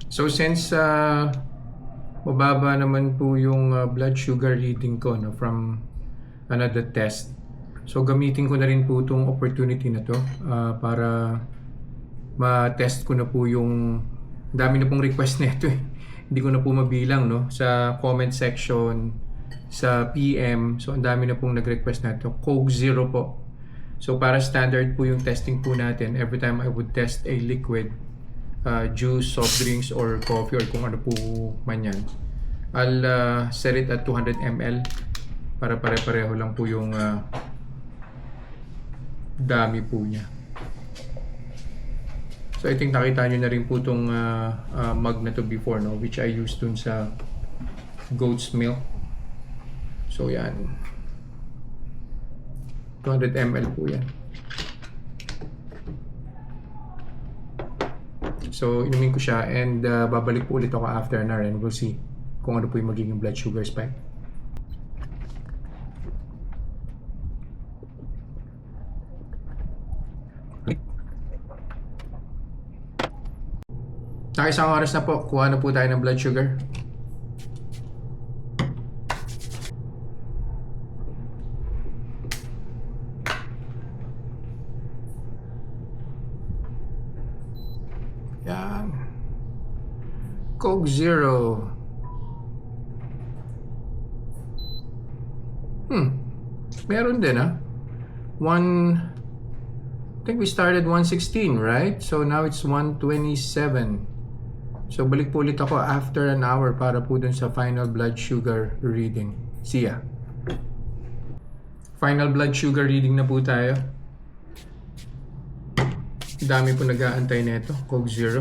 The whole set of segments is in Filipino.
So since mababa naman po yung blood sugar reading ko no, from another test. So gamitin ko na rin po itong opportunity na to para ma-test ko na po yung dami na pong request na ito eh. Hindi ko na po mabilang no sa comment section, sa PM. So ang dami na pong nag-request na ito. Coke Zero po. So para standard po yung testing po natin, every time I would test a liquid, juice, soft drinks, or coffee, or kung ano po man yan, I'll set it at 200 ml para pare-pareho lang po yung dami po niya. So I think nakita nyo na rin po itong mug na to before, no? Which I used dun sa goat's milk. So yan, 200 ml po yan. So inumin ko siya and babalik po ulit ako after an hour and we'll see kung ano po yung magiging blood sugar spike. Isang oras na po, kuha na po tayo ng blood sugar. Yan. Coke Zero. Meron din I think we started 116, right? So now it's 127. So balik po ulit ako after an hour para po dun sa final blood sugar reading. See ya. Final blood sugar reading na po tayo. Dami po nag-aantay na ito. Coke Zero.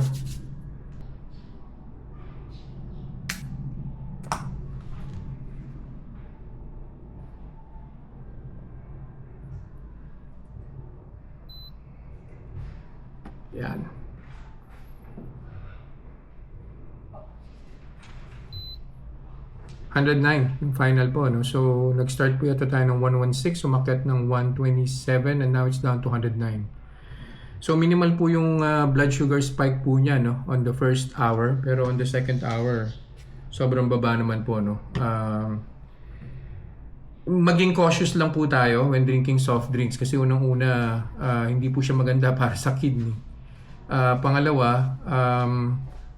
Yan. $109 yung final po, no? So nag-start po yata tayo ng 116, umakyat ng 127, and now it's down to 109. So minimal po yung blood sugar spike po niya, no, on the first hour, pero on the second hour sobrang baba naman po, no. Maging cautious lang po tayo when drinking soft drinks kasi unang-una hindi po siya maganda para sa kidney. Pangalawa,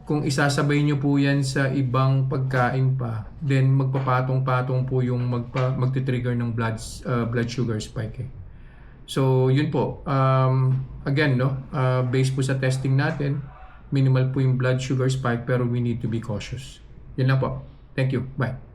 kung isasabay nyo po yan sa ibang pagkain pa, then magpapatong-patong po yung magti-trigger ng blood sugar spike eh. So yun po, again no, based po sa testing natin, minimal po yung blood sugar spike pero we need to be cautious. Yun lang po. Thank you. Bye.